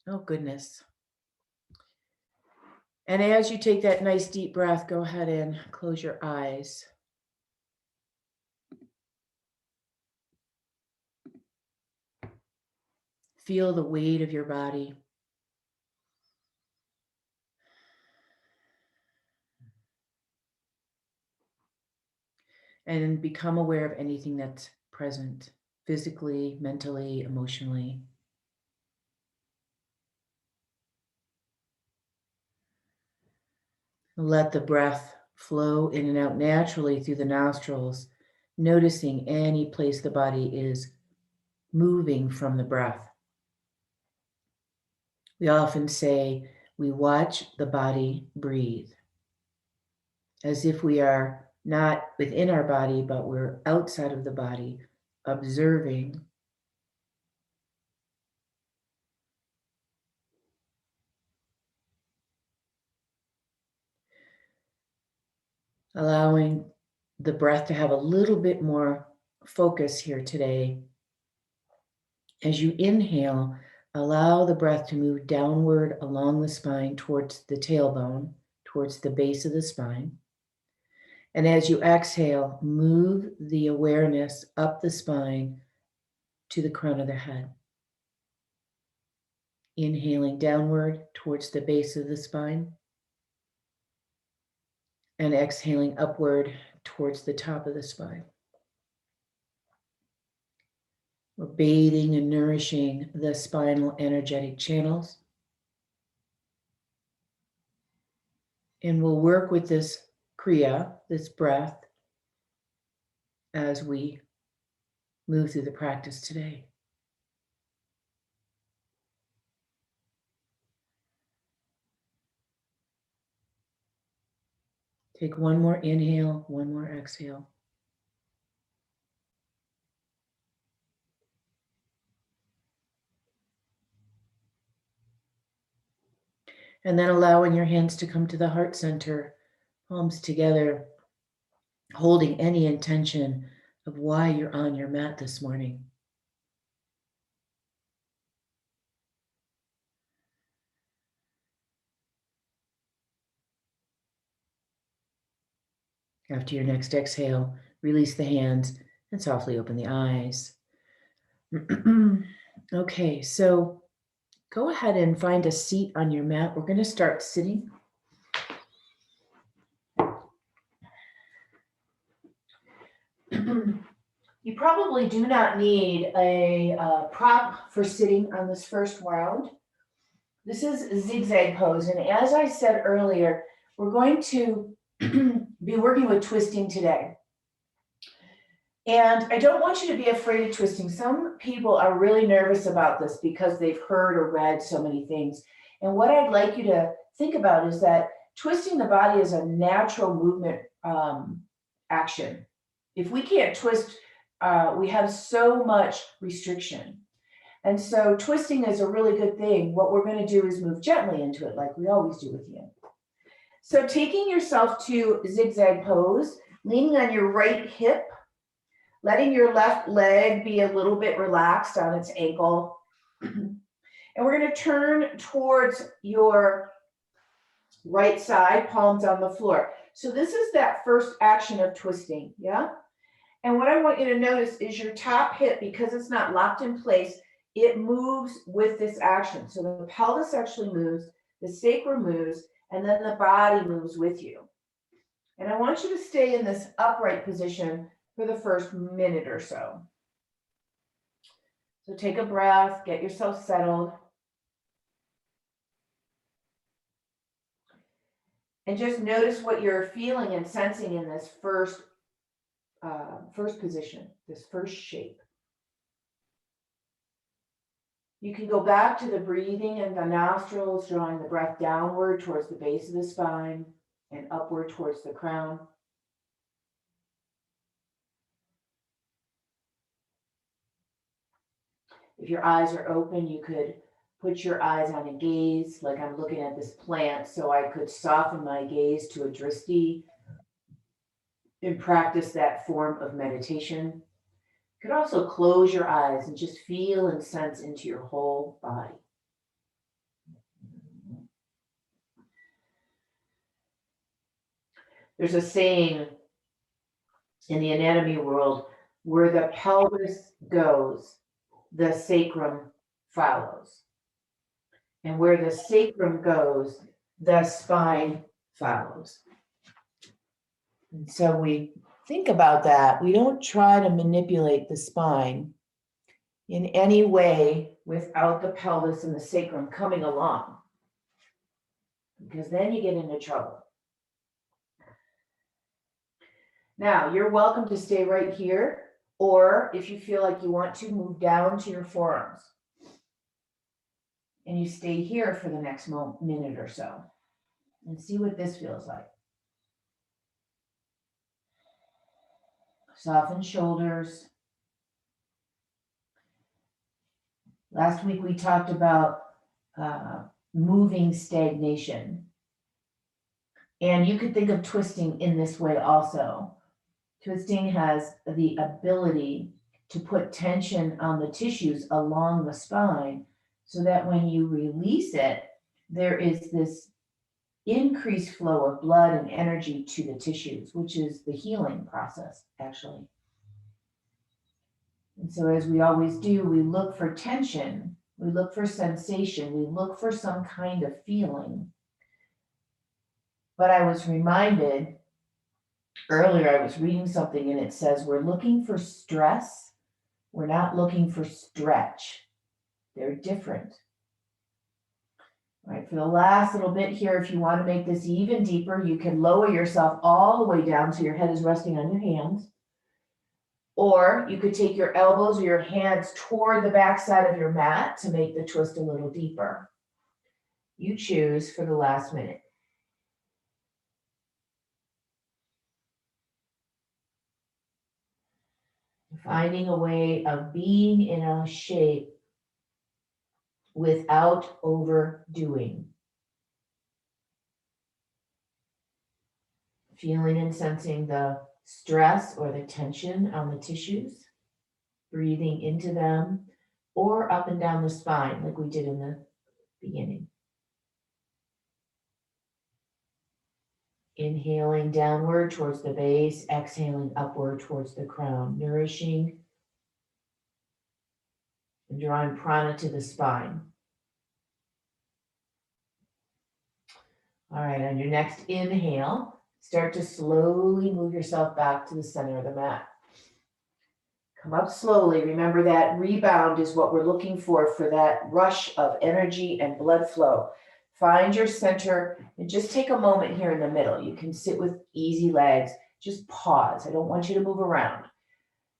Oh, goodness. And as you take that nice deep breath, go ahead and close your eyes. Feel the weight of your body. And become aware of anything that's present, physically, mentally, emotionally. Let the breath flow in and out naturally through the nostrils, noticing any place the body is moving from the breath. We often say we watch the body breathe, as if we are not within our body, but we're outside of the body, observing. Allowing the breath to have a little bit more focus here today. As you inhale, allow the breath to move downward along the spine towards the tailbone, towards the base of the spine. And as you exhale, move the awareness up the spine to the crown of the head. Inhaling downward towards the base of the spine. And exhaling upward towards the top of the spine. We're bathing and nourishing the spinal energetic channels. And we'll work with this kriya, this breath, as we move through the practice today. Take one more inhale, one more exhale. And then allowing your hands to come to the heart center, palms together, holding any intention of why you're on your mat this morning. After your next exhale, release the hands and softly open the eyes. Okay, so go ahead and find a seat on your mat. We're going to start sitting. You probably do not need a prop for sitting on this first round. This is zigzag pose. And as I said earlier, we're going to be working with twisting today. And I don't want you to be afraid of twisting. Some people are really nervous about this because they've heard or read so many things. And what I'd like you to think about is that twisting the body is a natural movement action. If we can't twist, we have so much restriction. And so twisting is a really good thing. What we're going to do is move gently into it like we always do with you. So taking yourself to zigzag pose, leaning on your right hip, letting your left leg be a little bit relaxed on its ankle. And we're going to turn towards your right side, palms on the floor. So this is that first action of twisting, yeah? And what I want you to notice is your top hip, because it's not locked in place, it moves with this action. So the pelvis actually moves, the sacrum moves, and then the body moves with you. And I want you to stay in this upright position for the first minute or so. So take a breath, get yourself settled. And just notice what you're feeling and sensing in this first position, this first shape. You can go back to the breathing and the nostrils, drawing the breath downward towards the base of the spine and upward towards the crown. If your eyes are open, you could put your eyes on a gaze, like I'm looking at this plant, so I could soften my gaze to a drishti and practice that form of meditation. You could also close your eyes and just feel and sense into your whole body. There's a saying in the anatomy world, where the pelvis goes, the sacrum follows. And where the sacrum goes, the spine follows. And so we think about that. We don't try to manipulate the spine in any way without the pelvis and the sacrum coming along, because then you get into trouble. Now, you're welcome to stay right here, or if you feel like you want to, move down to your forearms. And you stay here for the next minute or so and see what this feels like. Soften shoulders. Last week we talked about moving stagnation. And you could think of twisting in this way also. Twisting has the ability to put tension on the tissues along the spine so that when you release it, there is this increased flow of blood and energy to the tissues, which is the healing process, actually. And so as we always do, we look for tension, we look for sensation, we look for some kind of feeling. But I was reminded earlier, I was reading something and it says we're looking for stress, we're not looking for stretch. They're different. All right, for the last little bit here, if you want to make this even deeper, you can lower yourself all the way down so your head is resting on your hands. Or you could take your elbows or your hands toward the back side of your mat to make the twist a little deeper. You choose for the last minute. Finding a way of being in a shape without overdoing. Feeling and sensing the stress or the tension on the tissues, breathing into them or up and down the spine like we did in the beginning. Inhaling downward towards the base, exhaling upward towards the crown, nourishing and drawing prana to the spine. All right, on your next inhale, start to slowly move yourself back to the center of the mat. Come up slowly. Remember that rebound is what we're looking for that rush of energy and blood flow. Find your center and just take a moment here in the middle. You can sit with easy legs. Just pause. I don't want you to move around.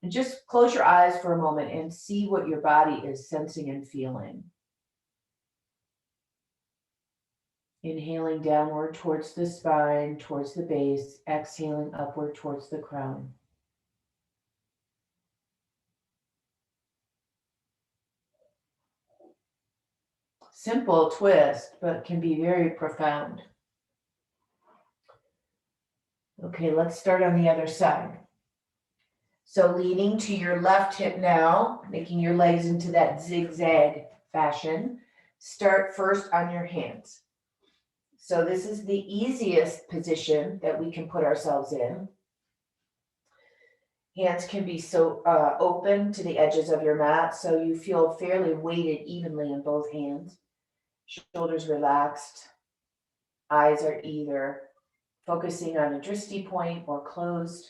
And just close your eyes for a moment and see what your body is sensing and feeling. Inhaling downward towards the spine, towards the base, exhaling upward towards the crown. Simple twist, but can be very profound. Okay, let's start on the other side. So leaning to your left hip now, making your legs into that zigzag fashion. Start first on your hands. So this is the easiest position that we can put ourselves in. Hands can be so open to the edges of your mat, so you feel fairly weighted evenly in both hands. Shoulders relaxed. Eyes are either focusing on a drishti point or closed.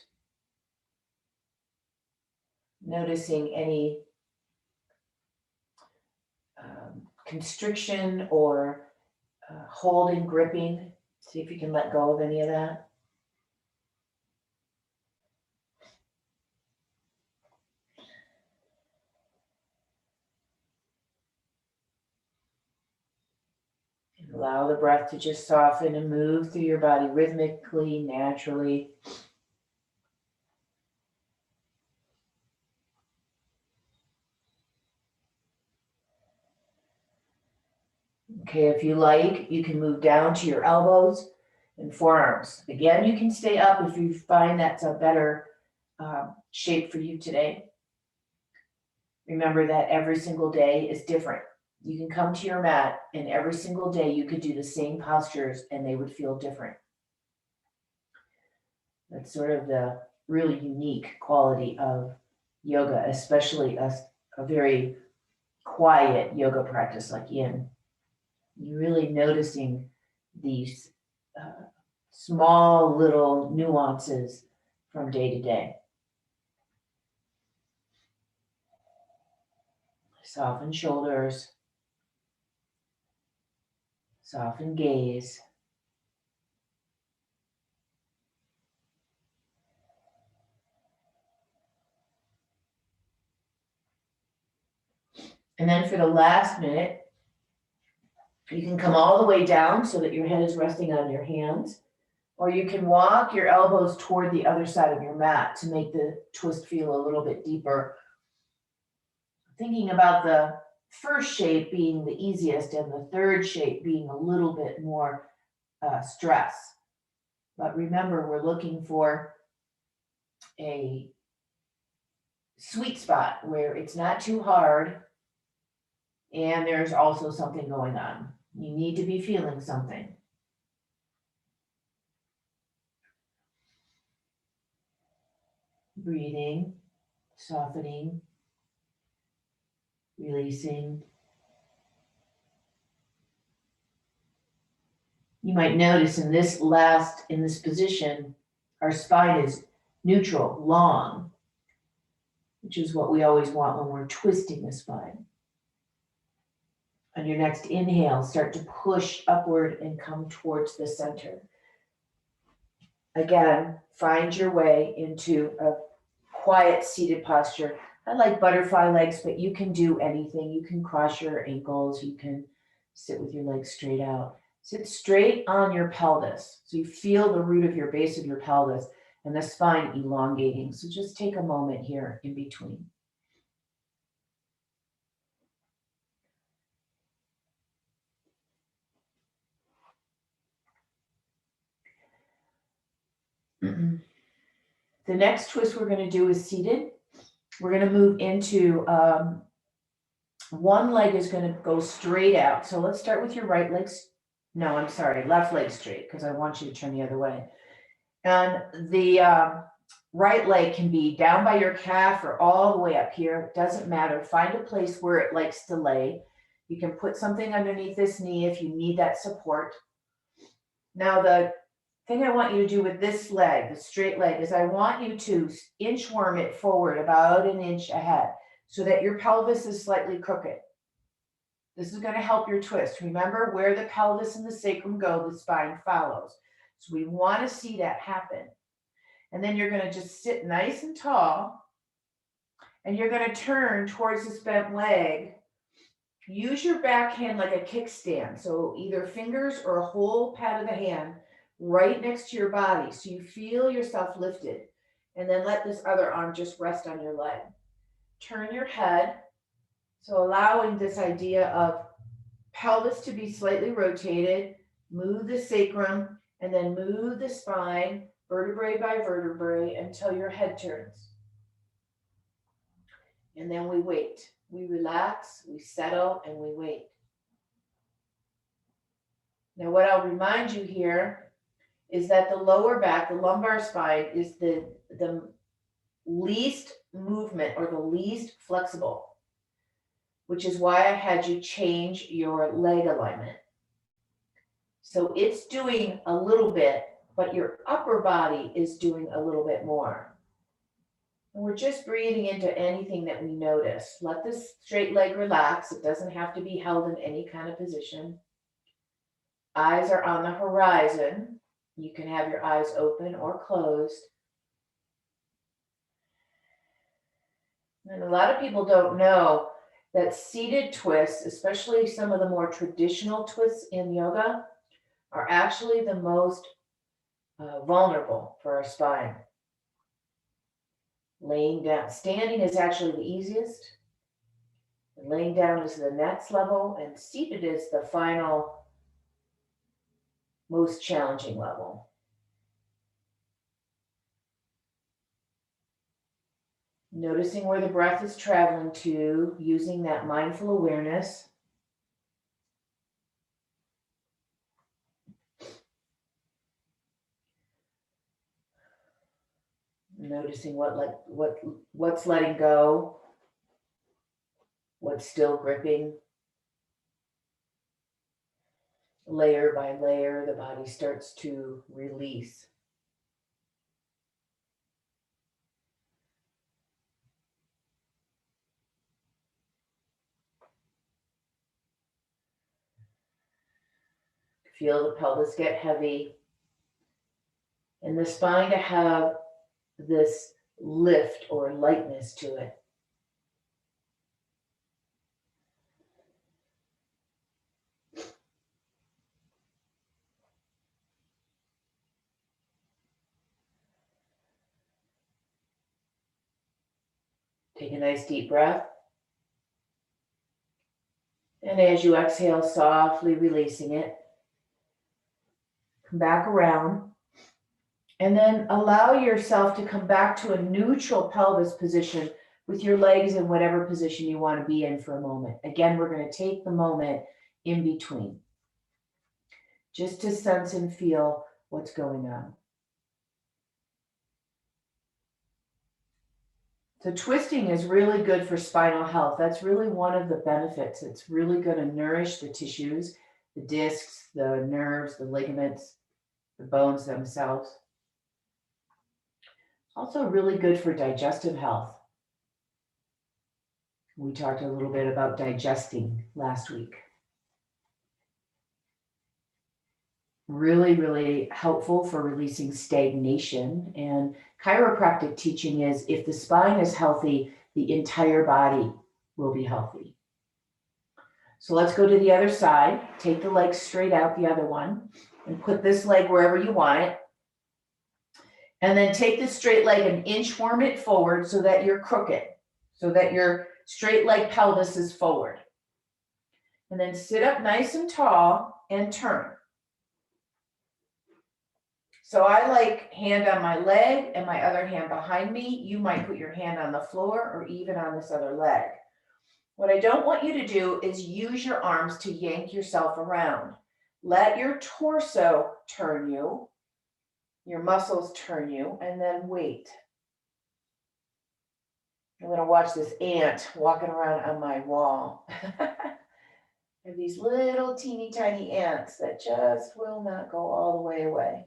Noticing any constriction or holding, gripping. See if you can let go of any of that. And allow the breath to just soften and move through your body rhythmically, naturally. Okay, if you like, you can move down to your elbows and forearms. Again, you can stay up if you find that's a better shape for you today. Remember that every single day is different. You can come to your mat and every single day you could do the same postures and they would feel different. That's sort of the really unique quality of yoga, especially a very quiet yoga practice like yin. You're really noticing these small little nuances from day to day. Soften shoulders, soften gaze. And then for the last minute, you can come all the way down so that your head is resting on your hands, or you can walk your elbows toward the other side of your mat to make the twist feel a little bit deeper. Thinking about the first shape being the easiest and the third shape being a little bit more stress. But remember, we're looking for a sweet spot where it's not too hard and there's also something going on. You need to be feeling something. Breathing, softening, releasing. You might notice in this position, our spine is neutral, long, which is what we always want when we're twisting the spine. On your next inhale, start to push upward and come towards the center. Again, find your way into a quiet seated posture. I like butterfly legs, but you can do anything. You can cross your ankles. You can sit with your legs straight out. Sit straight on your pelvis. So you feel the root of your base of your pelvis and the spine elongating. So just take a moment here in between. The next twist we're going to do is seated. We're going to move into one leg is going to go straight out. So let's start with your right leg. No, I'm sorry, left leg straight because I want you to turn the other way. And the right leg can be down by your calf or all the way up here. It doesn't matter. Find a place where it likes to lay. You can put something underneath this knee if you need that support. Now, the thing I want you to do with this leg, the straight leg, is I want you to inchworm it forward about an inch ahead so that your pelvis is slightly crooked. This is going to help your twist. Remember, where the pelvis and the sacrum go, the spine follows. So we want to see that happen. And then you're going to just sit nice and tall, and you're going to turn towards this bent leg. Use your back hand like a kickstand. So either fingers or a whole pad of the hand right next to your body. So you feel yourself lifted. And then let this other arm just rest on your leg. Turn your head. So allowing this idea of pelvis to be slightly rotated, move the sacrum, and then move the spine vertebrae by vertebrae until your head turns. And then we wait. We relax, we settle, and we wait. Now, what I'll remind you here is that the lower back, the lumbar spine, is the least movement or the least flexible, which is why I had you change your leg alignment. So it's doing a little bit, but your upper body is doing a little bit more. And we're just breathing into anything that we notice. Let this straight leg relax. It doesn't have to be held in any kind of position. Eyes are on the horizon. You can have your eyes open or closed. And a lot of people don't know that seated twists, especially some of the more traditional twists in yoga, are actually the most vulnerable for our spine. Laying down, standing is actually the easiest. Laying down is the next level, and seated is the final, most challenging level. Noticing where the breath is traveling to, using that mindful awareness. Noticing what's letting go, what's still gripping. Layer by layer, the body starts to release. Feel the pelvis get heavy and the spine to have this lift or lightness to it. Take a nice deep breath. And as you exhale, softly releasing it, come back around. And then allow yourself to come back to a neutral pelvis position with your legs in whatever position you want to be in for a moment. Again, we're going to take the moment in between, just to sense and feel what's going on. So twisting is really good for spinal health. That's really one of the benefits. It's really going to nourish the tissues, the discs, the nerves, the ligaments, the bones themselves. Also really good for digestive health. We talked a little bit about digesting last week. Really, really helpful for releasing stagnation. And chiropractic teaching is if the spine is healthy, the entire body will be healthy. So let's go to the other side. Take the leg straight out, the other one, and put this leg wherever you want it. And then take the straight leg and inchworm it forward so that you're crooked, so that your straight leg pelvis is forward. And then sit up nice and tall and turn. So I like hand on my leg and my other hand behind me. You might put your hand on the floor or even on this other leg. What I don't want you to do is use your arms to yank yourself around. Let your torso turn you, your muscles turn you, and then wait. I'm going to watch this ant walking around on my wall. I have these little teeny tiny ants that just will not go all the way away.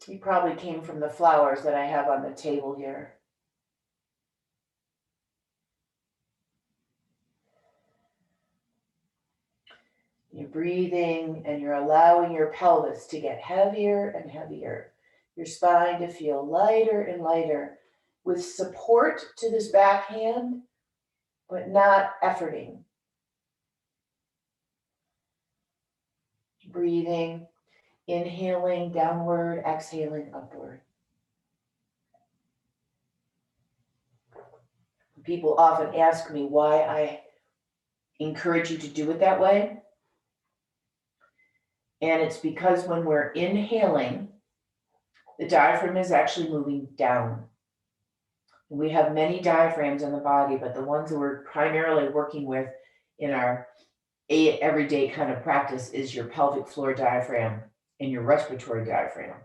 He probably came from the flowers that I have on the table here. You're breathing and you're allowing your pelvis to get heavier and heavier. Your spine to feel lighter and lighter with support to this back hand, but not efforting. Breathing, inhaling downward, exhaling upward. People often ask me why I encourage you to do it that way. And it's because when we're inhaling, the diaphragm is actually moving down. We have many diaphragms in the body, but the ones that we're primarily working with in our everyday kind of practice is your pelvic floor diaphragm and your respiratory diaphragm.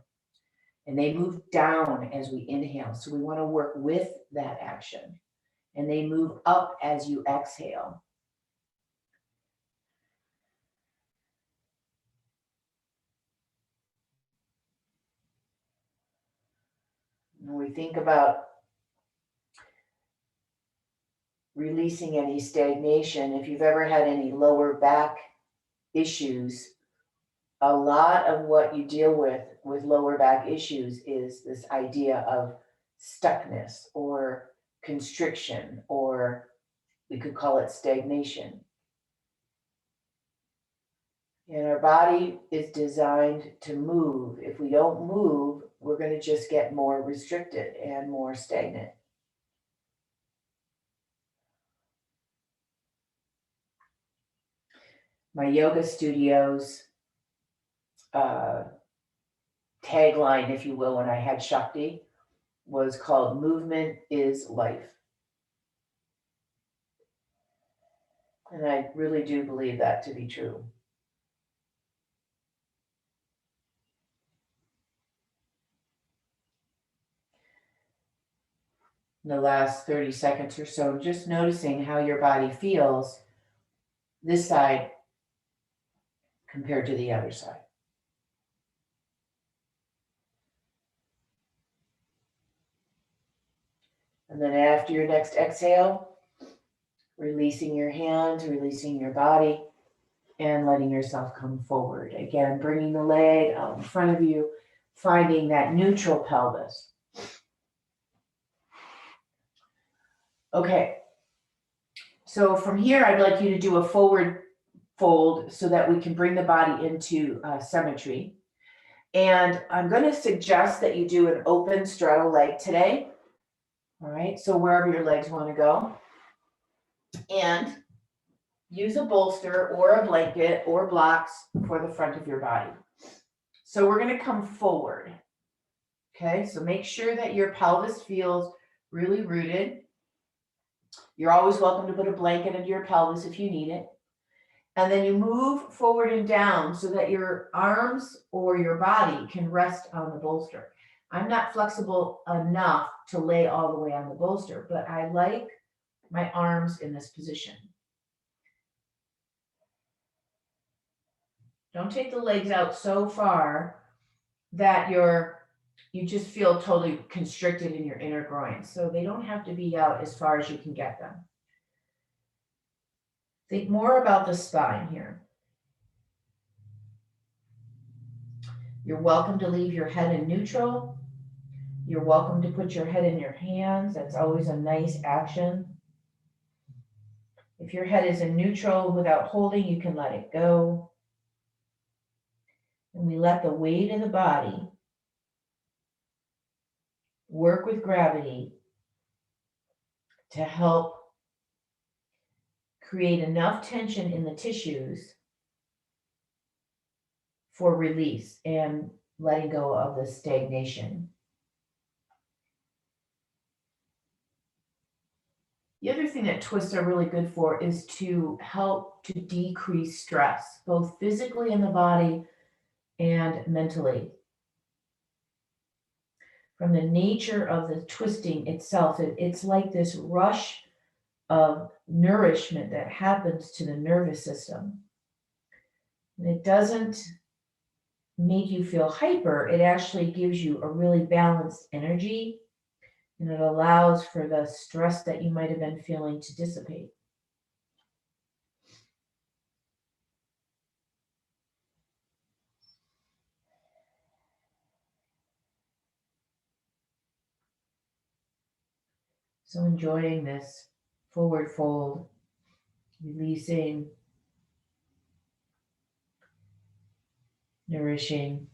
And they move down as we inhale. So we want to work with that action. And they move up as you exhale. When we think about releasing any stagnation, if you've ever had any lower back issues, a lot of what you deal with lower back issues is this idea of stuckness or constriction, or we could call it stagnation. And our body is designed to move. If we don't move, we're going to just get more restricted and more stagnant. My yoga studio's tagline, if you will, when I had Shakti, was called "Movement is Life." And I really do believe that to be true. in the last 30 seconds or so, just noticing how your body feels this side compared to the other side. And then after your next exhale, releasing your hands, releasing your body, and letting yourself come forward. Again, bringing the leg out in front of you, finding that neutral pelvis. Okay, so from here, I'd like you to do a forward fold so that we can bring the body into symmetry. And I'm going to suggest that you do an open straddle leg today. All right, so wherever your legs want to go. And use a bolster or a blanket or blocks for the front of your body. So we're going to come forward. Okay, so make sure that your pelvis feels really rooted. You're always welcome to put a blanket under your pelvis if you need it. And then you move forward and down so that your arms or your body can rest on the bolster. I'm not flexible enough to lay all the way on the bolster, but I like my arms in this position. Don't take the legs out so far that you just feel totally constricted in your inner groin. So they don't have to be out as far as you can get them. Think more about the spine here. You're welcome to leave your head in neutral. You're welcome to put your head in your hands. That's always a nice action. If your head is in neutral without holding, you can let it go. And we let the weight of the body work with gravity to help create enough tension in the tissues for release and letting go of the stagnation. The other thing that twists are really good for is to help to decrease stress, both physically in the body and mentally. From the nature of the twisting itself, it's like this rush of nourishment that happens to the nervous system. And it doesn't make you feel hyper, it actually gives you a really balanced energy, and it allows for the stress that you might have been feeling to dissipate. So enjoying this forward fold, releasing, nourishing.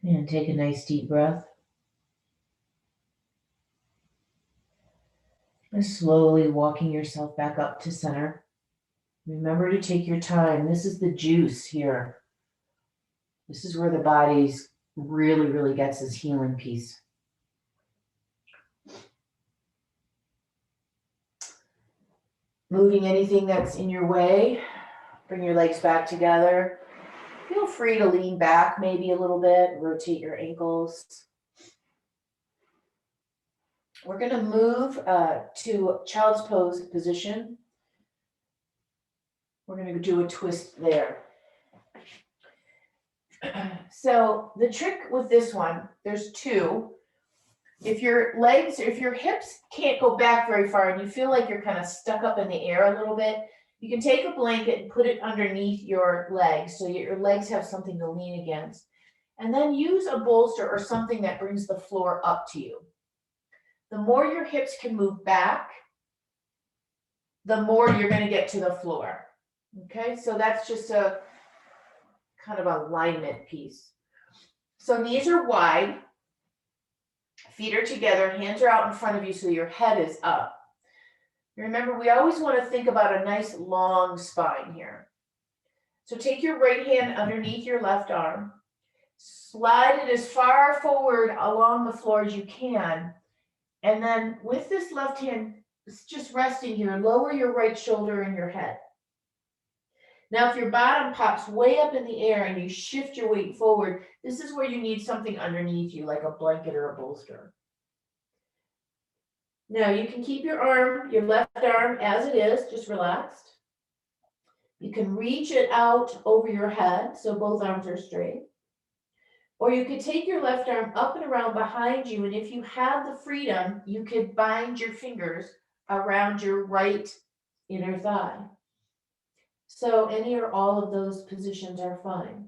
And take a nice deep breath. And slowly walking yourself back up to center. Remember to take your time. This is the juice here. This is where the body's really gets its healing piece. Moving anything that's in your way. Bring your legs back together. Feel free to lean back maybe a little bit, rotate your ankles. We're going to move to child's pose position. We're going to do a twist there. So the trick with this one, there's two. If your legs, if your hips can't go back very far and you feel like you're kind of stuck up in the air a little bit, you can take a blanket and put it underneath your legs so your legs have something to lean against. And then use a bolster or something that brings the floor up to you. The more your hips can move back, the more you're going to get to the floor. Okay, so that's just a kind of alignment piece. So knees are wide, feet are together, hands are out in front of you so your head is up. Remember, we always want to think about a nice long spine here. So take your right hand underneath your left arm, slide it as far forward along the floor as you can, and then with this left hand just resting here, lower your right shoulder and your head. Now, if your bottom pops way up in the air and you shift your weight forward, this is where you need something underneath you, like a blanket or a bolster. Now, you can keep your arm, your left arm as it is, just relaxed. You can reach it out over your head, so both arms are straight. Or you could take your left arm up and around behind you, and if you have the freedom, you could bind your fingers around your right inner thigh. So any or all of those positions are fine.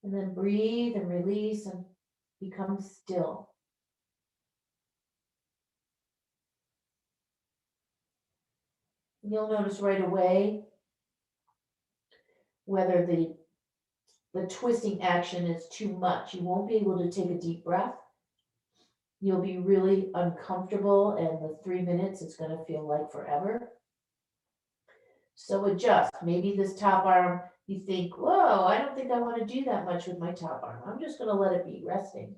And then breathe and release and become still. You'll notice right away whether the twisting action is too much. You won't be able to take a deep breath. You'll be really uncomfortable, and the 3 minutes is going to feel like forever. So adjust. Maybe this top arm, you think, whoa, I don't think I want to do that much with my top arm. I'm just going to let it be resting.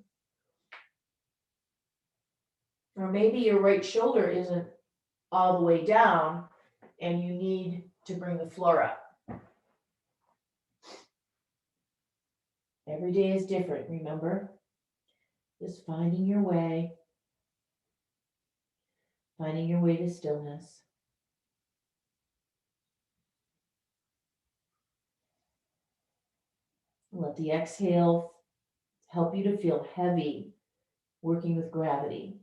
Or maybe your right shoulder isn't all the way down and you need to bring the floor up. Every day is different, remember? Just finding your way to stillness. Let the exhale help you to feel heavy, working with gravity.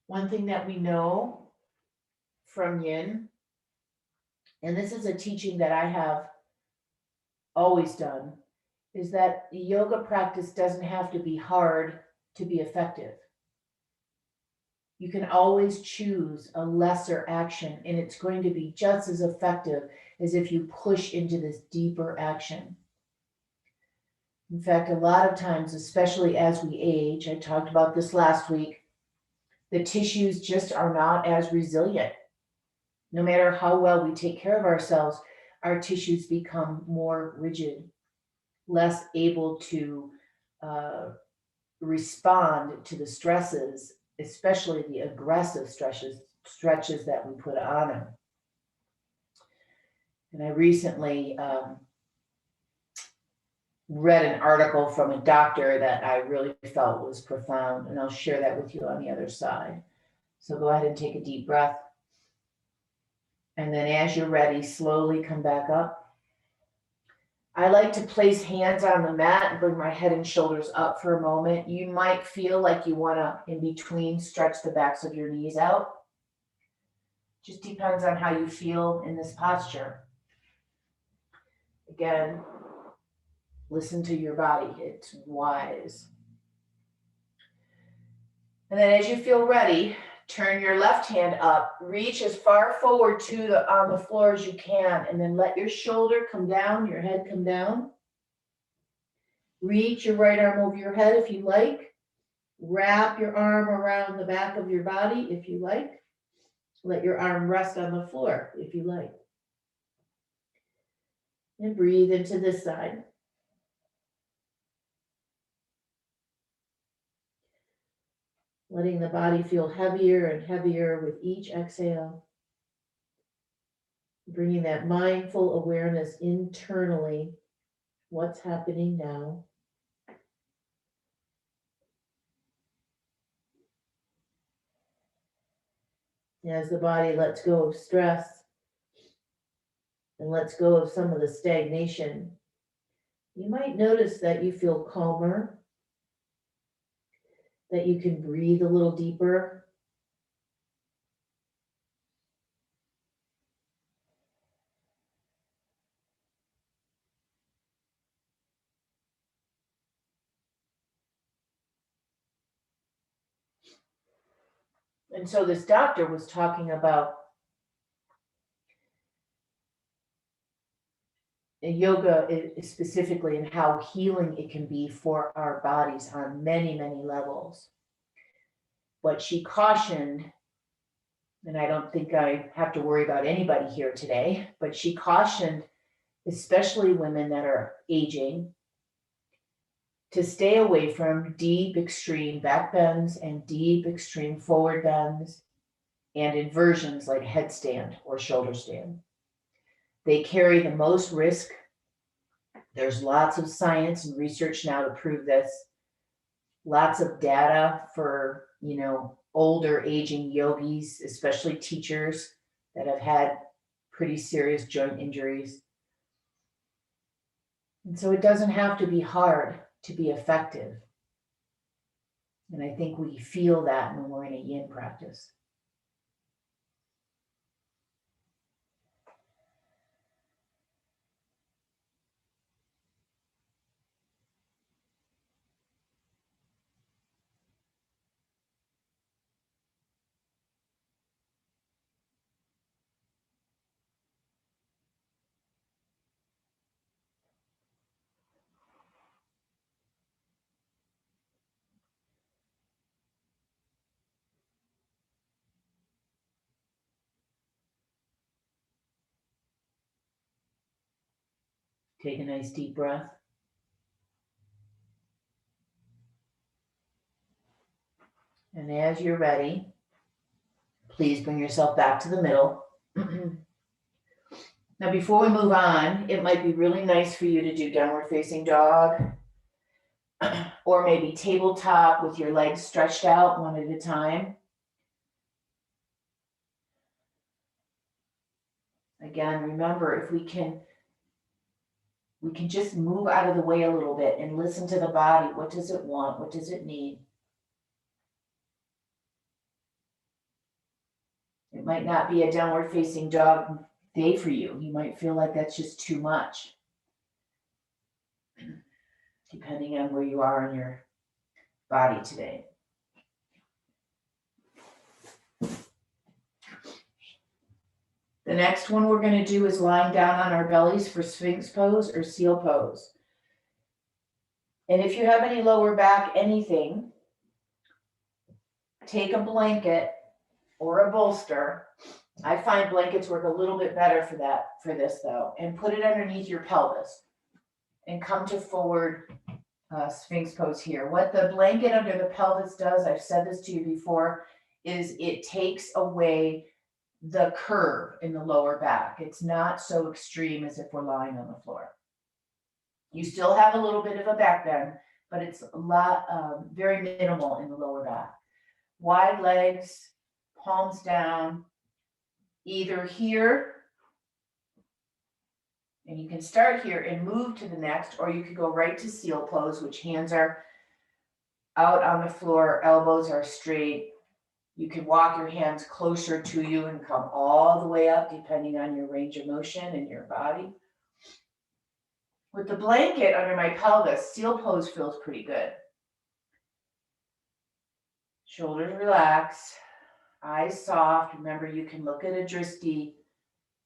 One thing that we know from Yin, and this is a teaching that I have always done, is that the yoga practice doesn't have to be hard to be effective. You can always choose a lesser action, and it's going to be just as effective as if you push into this deeper action. In fact, a lot of times, especially as we age, I talked about this last week, the tissues just are not as resilient. No matter how well we take care of ourselves, our tissues become more rigid, less able to respond to the stresses, especially the aggressive stretches that we put on them. And I recently read an article from a doctor that I really felt was profound, and I'll share that with you on the other side. So go ahead and take a deep breath. And then as you're ready, slowly come back up. I like to place hands on the mat and bring my head and shoulders up for a moment. You might feel like you want to, in between, stretch the backs of your knees out. Just depends on how you feel in this posture. Again, listen to your body. It's wise. And then as you feel ready, turn your left hand up, reach as far forward on the floor as you can, and then let your shoulder come down, your head come down. Reach your right arm over your head if you like. Wrap your arm around the back of your body if you like. Let your arm rest on the floor if you like. And breathe into this side. Letting the body feel heavier and heavier with each exhale. Bringing that mindful awareness internally. What's happening now? As the body lets go of stress and lets go of some of the stagnation, you might notice that you feel calmer, that you can breathe a little deeper. And so this doctor was talking about yoga specifically and how healing it can be for our bodies on many, many levels. But she cautioned, and I don't think I have to worry about anybody here today, but she cautioned, especially women that are aging, to stay away from deep, extreme back bends and deep, extreme forward bends and inversions like headstand or shoulder stand. They carry the most risk. There's lots of science and research now to prove this. Lots of data for, older aging yogis, especially teachers that have had pretty serious joint injuries. And so it doesn't have to be hard to be effective. And I think we feel that when we're in a yin practice. Take a nice deep breath. And as you're ready, please bring yourself back to the middle. Now, before we move on, it might be really nice for you to do downward facing dog or maybe tabletop with your legs stretched out one at a time. Again, remember, if we can just move out of the way a little bit and listen to the body. What does it want? What does it need? It might not be a downward facing dog day for you. You might feel like that's just too much, depending on where you are in your body today. The next one we're going to do is lying down on our bellies for Sphinx pose or seal pose. And if you have any lower back, anything, take a blanket or a bolster. I find blankets work a little bit better for this though, and put it underneath your pelvis and come to forward Sphinx pose here. What the blanket under the pelvis does, I've said this to you before, is it takes away the curve in the lower back. It's not so extreme as if we're lying on the floor. You still have a little bit of a back bend, but it's a lot, very minimal in the lower back. Wide legs, palms down, either here, and you can start here and move to the next, or you could go right to seal pose, which hands are out on the floor, elbows are straight. You can walk your hands closer to you and come all the way up, depending on your range of motion and your body. With the blanket under my pelvis, seal pose feels pretty good. Shoulders relax, eyes soft. Remember, you can look at a drishti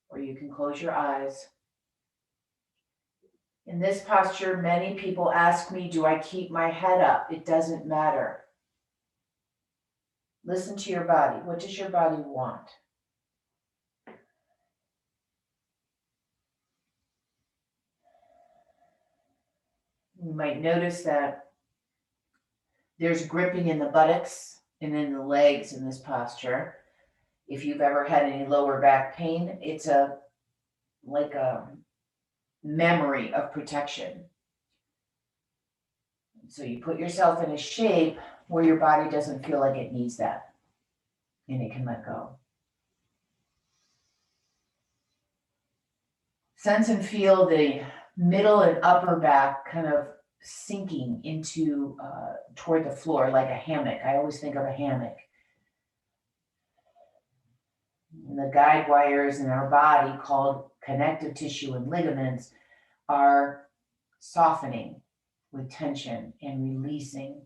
or you can close your eyes. In this posture, many people ask me, do I keep my head up? It doesn't matter. Listen to your body. What does your body want? You might notice that there's gripping in the buttocks and in the legs in this posture. If you've ever had any lower back pain, it's a like a memory of protection. So you put yourself in a shape where your body doesn't feel like it needs that, and it can let go. Sense and feel the middle and upper back kind of sinking into toward the floor like a hammock. I always think of a hammock. And the guide wires in our body, called connective tissue and ligaments, are softening with tension and releasing,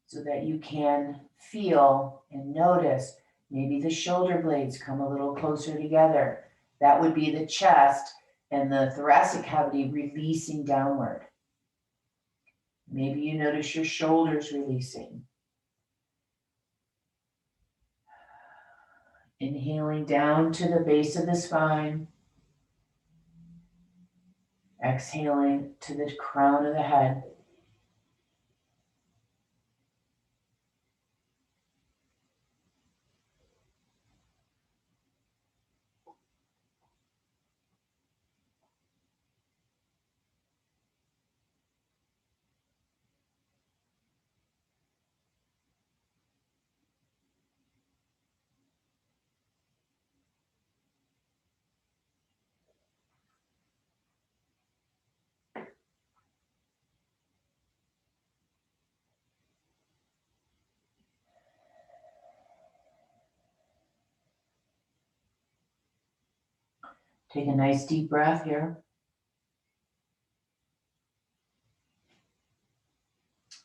so that you can feel and notice maybe the shoulder blades come a little closer together. That would be the chest and the thoracic cavity releasing downward. Maybe you notice your shoulders releasing. Inhaling down to the base of the spine. Exhaling to the crown of the head. Take a nice deep breath here.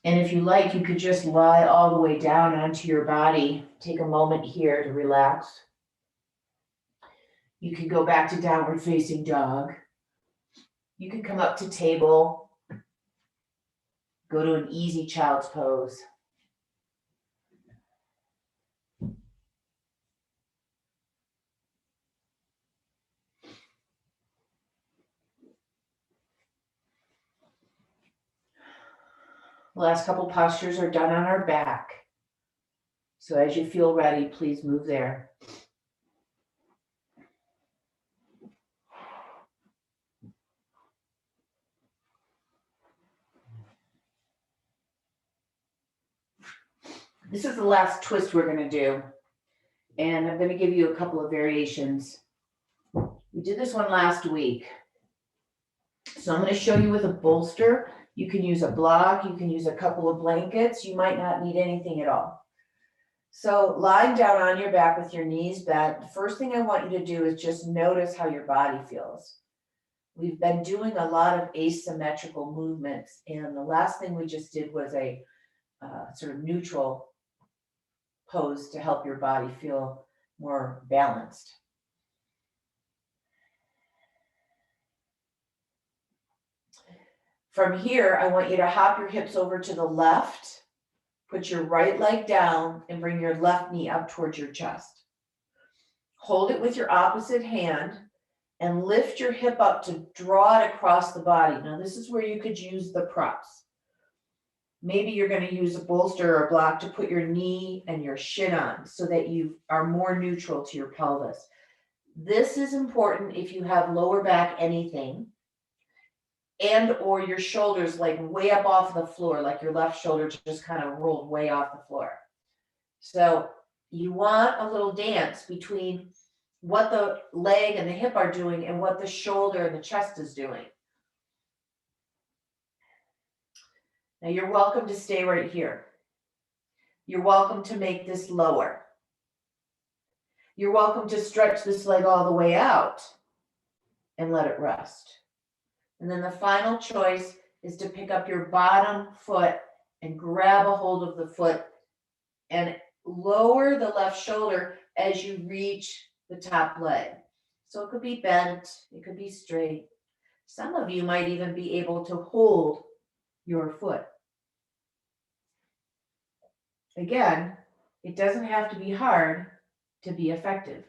And if you like, you could just lie all the way down onto your body. Take a moment here to relax. You can go back to downward facing dog. You can come up to table. Go to an easy child's pose. The last couple postures are done on our back. So as you feel ready, please move there. This is the last twist we're going to do. And I'm going to give you a couple of variations. We did this one last week. So I'm going to show you with a bolster. You can use a block. You can use a couple of blankets. You might not need anything at all. So lying down on your back with your knees bent, the first thing I want you to do is just notice how your body feels. We've been doing a lot of asymmetrical movements, and the last thing we just did was a sort of neutral pose to help your body feel more balanced. From here, I want you to hop your hips over to the left, put your right leg down, and bring your left knee up towards your chest. Hold it with your opposite hand and lift your hip up to draw it across the body. Now, this is where you could use the props. Maybe you're going to use a bolster or a block to put your knee and your shin on so that you are more neutral to your pelvis. This is important if you have lower back anything and or your shoulders like way up off the floor, like your left shoulder just kind of rolled way off the floor. So you want a little dance between what the leg and the hip are doing and what the shoulder and the chest is doing. Now you're welcome to stay right here. You're welcome to make this lower. You're welcome to stretch this leg all the way out and let it rest. And then the final choice is to pick up your bottom foot and grab a hold of the foot and lower the left shoulder as you reach the top leg. So it could be bent, it could be straight. Some of you might even be able to hold your foot. Again, it doesn't have to be hard to be effective.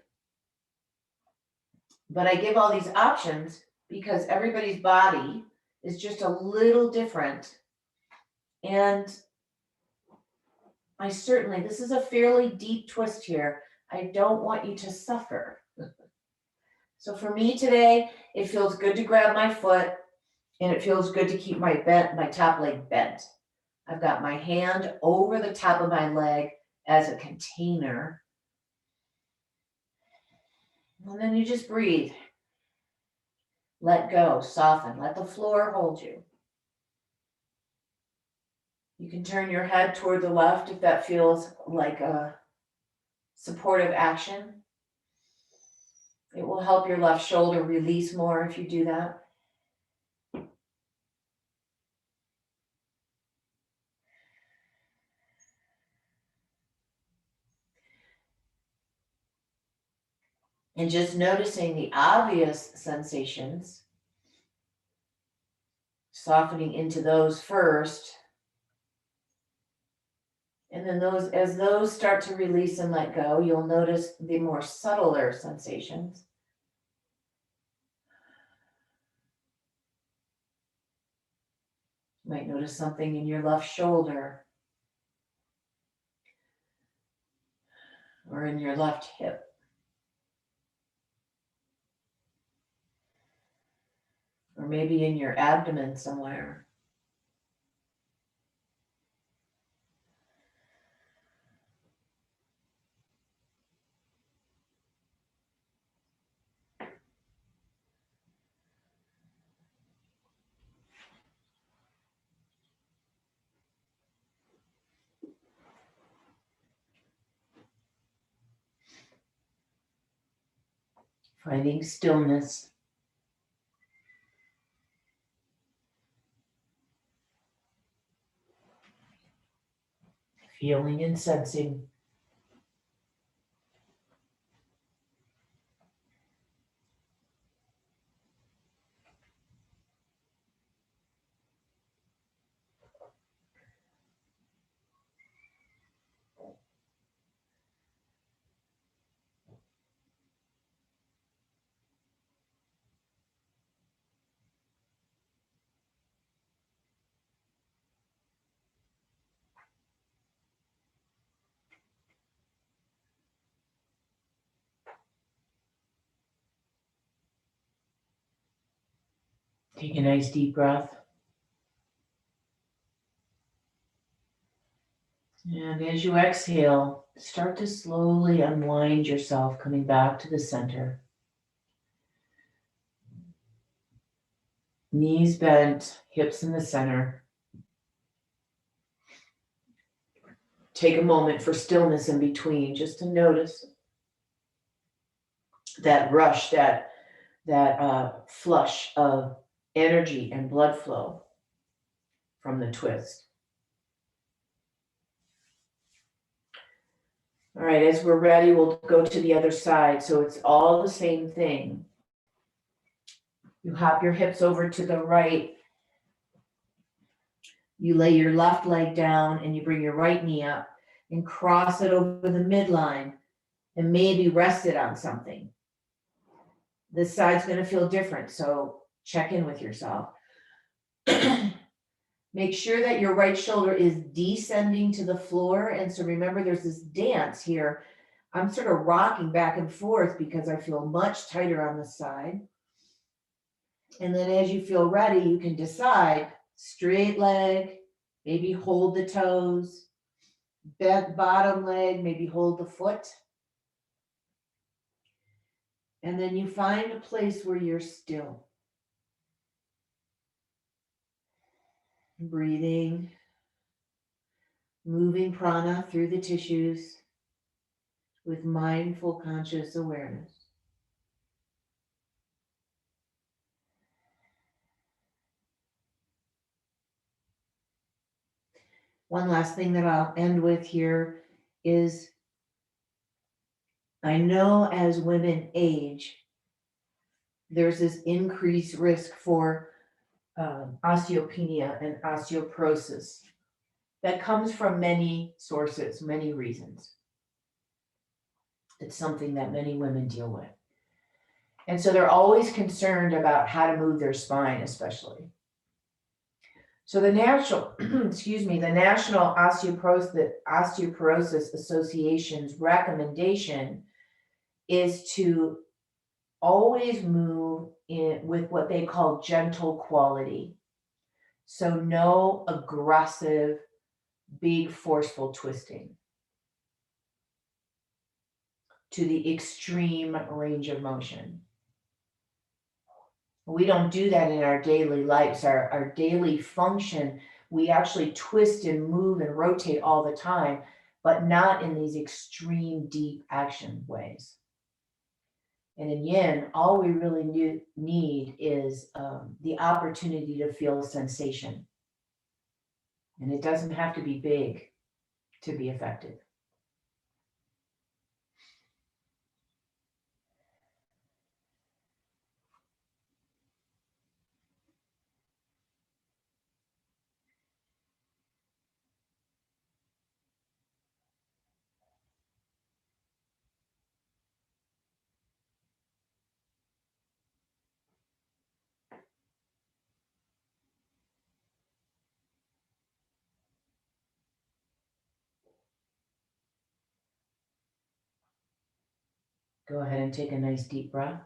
But I give all these options because everybody's body is just a little different. And this is a fairly deep twist here. I don't want you to suffer. So for me today, it feels good to grab my foot, and it feels good to keep my top leg bent. I've got my hand over the top of my leg as a container. And then you just breathe. Let go, soften, let the floor hold you. You can turn your head toward the left if that feels like a supportive action. It will help your left shoulder release more if you do that. And just noticing the obvious sensations, softening into those first. And then as those start to release and let go, you'll notice the more subtler sensations. You might notice something in your left shoulder or in your left hip. Or maybe in your abdomen somewhere. Finding stillness. Feeling and sensing. Take a nice deep breath. And as you exhale, start to slowly unwind yourself, coming back to the center. Knees bent, hips in the center. Take a moment for stillness in between, just to notice that rush, that flush of energy and blood flow from the twist. All right, as we're ready, we'll go to the other side. So it's all the same thing. You hop your hips over to the right. You lay your left leg down and you bring your right knee up and cross it over the midline and maybe rest it on something. This side's going to feel different, so check in with yourself. Make sure that your right shoulder is descending to the floor. And so remember, there's this dance here. I'm sort of rocking back and forth because I feel much tighter on the side. And then as you feel ready, you can decide straight leg, maybe hold the toes, bent bottom leg, maybe hold the foot. And then you find a place where you're still. Breathing, moving prana through the tissues with mindful, conscious awareness. One last thing that I'll end with here is I know as women age, there's this increased risk for osteopenia and osteoporosis that comes from many sources, many reasons. It's something that many women deal with. And so they're always concerned about how to move their spine, especially. So the National Osteoporosis Association's recommendation is to always move in with what they call gentle quality. So no aggressive, big, forceful twisting to the extreme range of motion. We don't do that in our daily lives, our daily function. We actually twist and move and rotate all the time, but not in these extreme, deep action ways. And in yin, all we really need is the opportunity to feel sensation. And it doesn't have to be big to be effective. Go ahead and take a nice deep breath.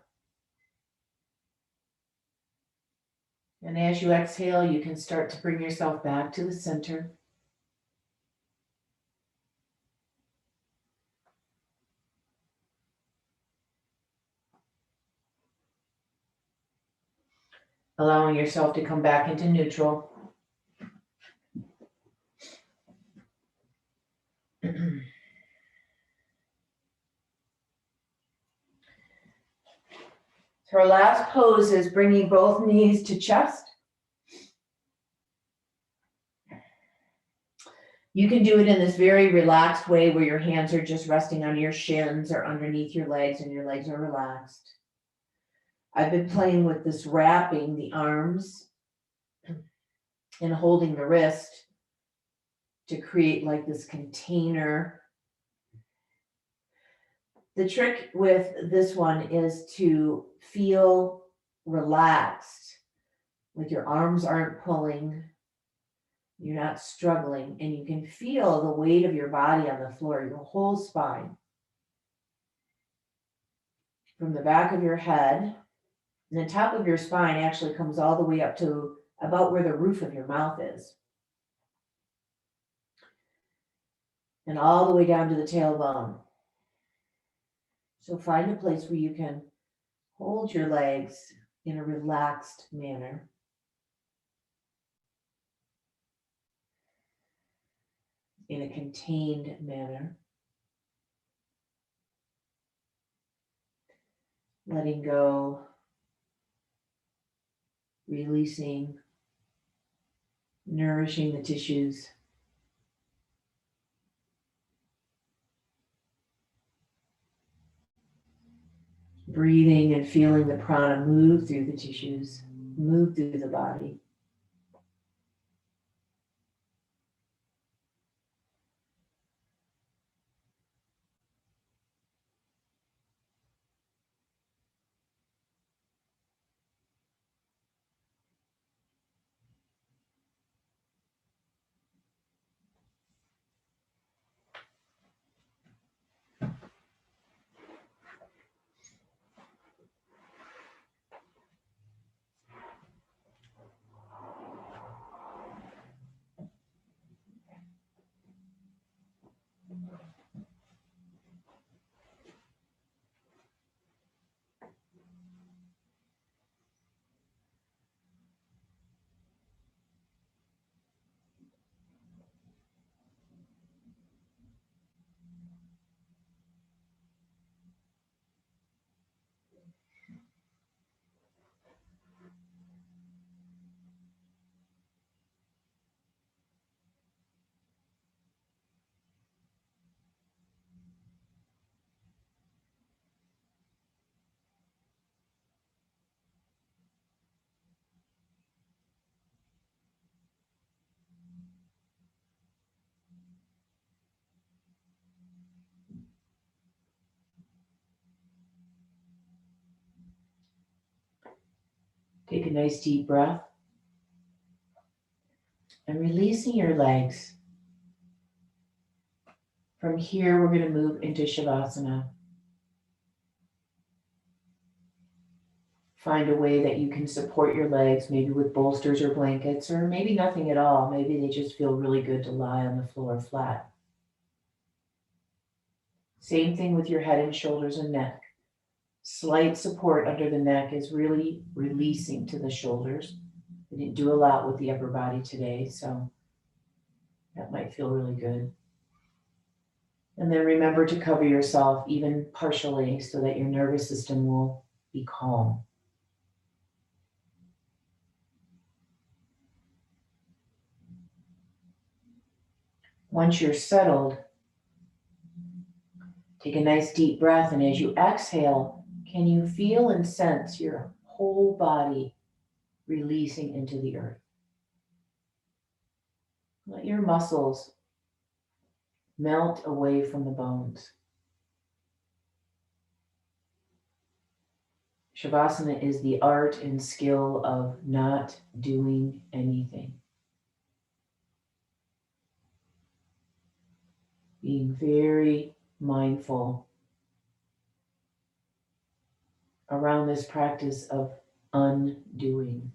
And as you exhale, you can start to bring yourself back to the center. Allowing yourself to come back into neutral. So our last pose is bringing both knees to chest. You can do it in this very relaxed way where your hands are just resting on your shins or underneath your legs and your legs are relaxed. I've been playing with this wrapping the arms and holding the wrist to create like this container. The trick with this one is to feel relaxed, like your arms aren't pulling, you're not struggling, and you can feel the weight of your body on the floor, your whole spine. From the back of your head, and the top of your spine actually comes all the way up to about where the roof of your mouth is. And all the way down to the tailbone. So find a place where you can hold your legs in a relaxed manner. In a contained manner. Letting go, releasing, nourishing the tissues. Breathing and feeling the prana move through the tissues, move through the body. Take a nice deep breath. And releasing your legs. From here, we're going to move into Shavasana. Find a way that you can support your legs, maybe with bolsters or blankets, or maybe nothing at all. Maybe they just feel really good to lie on the floor flat. Same thing with your head and shoulders and neck. Slight support under the neck is really releasing to the shoulders. We didn't do a lot with the upper body today, so that might feel really good. And then remember to cover yourself even partially so that your nervous system will be calm. Once you're settled, take a nice deep breath, and as you exhale, can you feel and sense your whole body releasing into the earth? Let your muscles melt away from the bones. Shavasana is the art and skill of not doing anything. Being very mindful around this practice of undoing.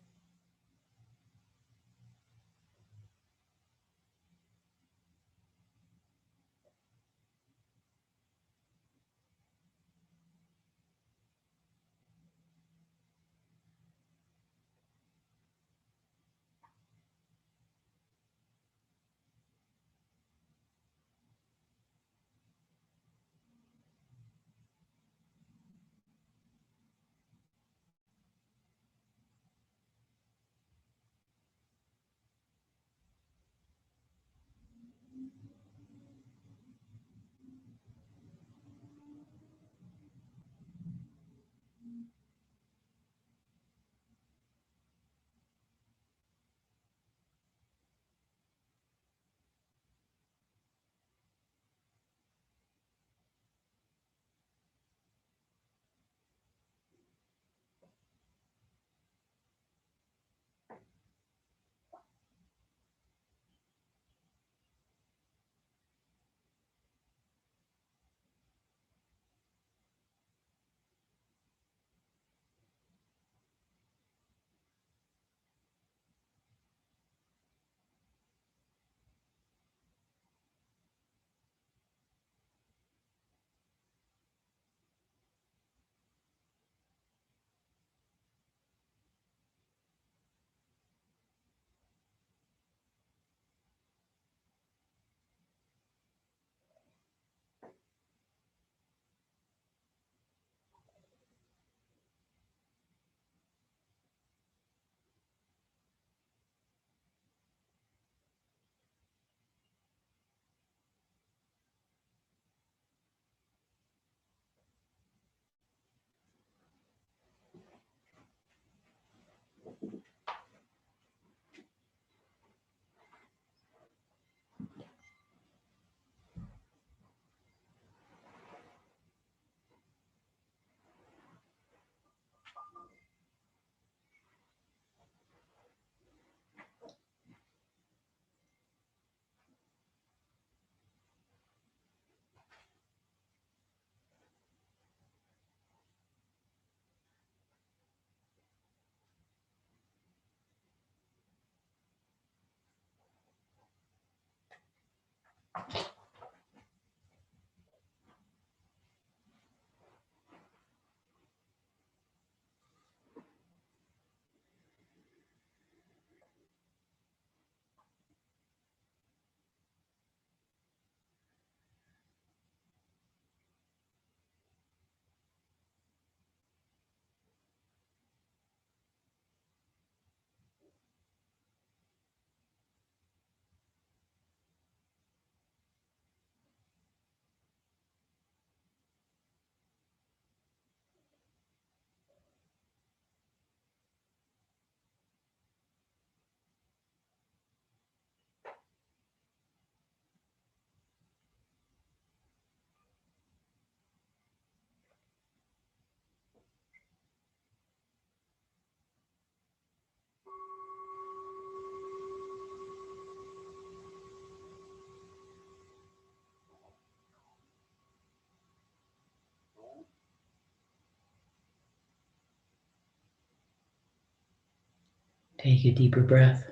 Take a deeper breath.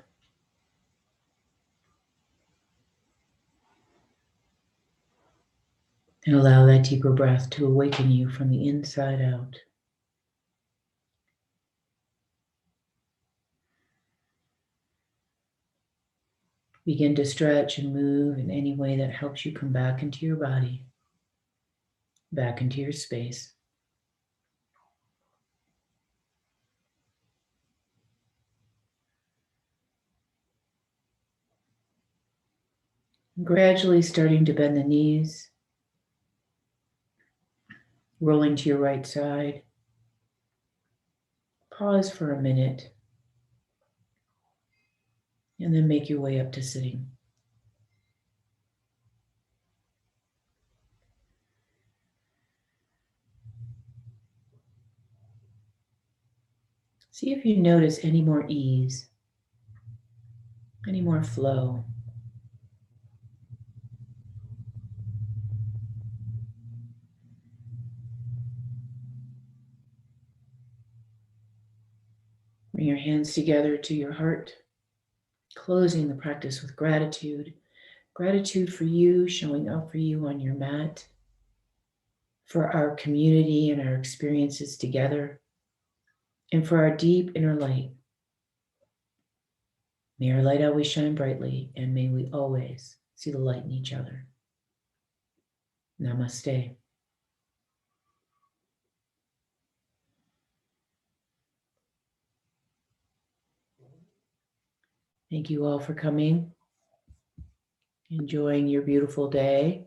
And allow that deeper breath to awaken you from the inside out. Begin to stretch and move in any way that helps you come back into your body, back into your space. Gradually starting to bend the knees, rolling to your right side. Pause for a minute, and then make your way up to sitting. See if you notice any more ease, any more flow. Bring your hands together to your heart, closing the practice with gratitude. Gratitude for you, showing up for you on your mat, for our community and our experiences together, and for our deep inner light. May our light always shine brightly, and may we always see the light in each other. Namaste. Thank you all for coming, enjoying your beautiful day.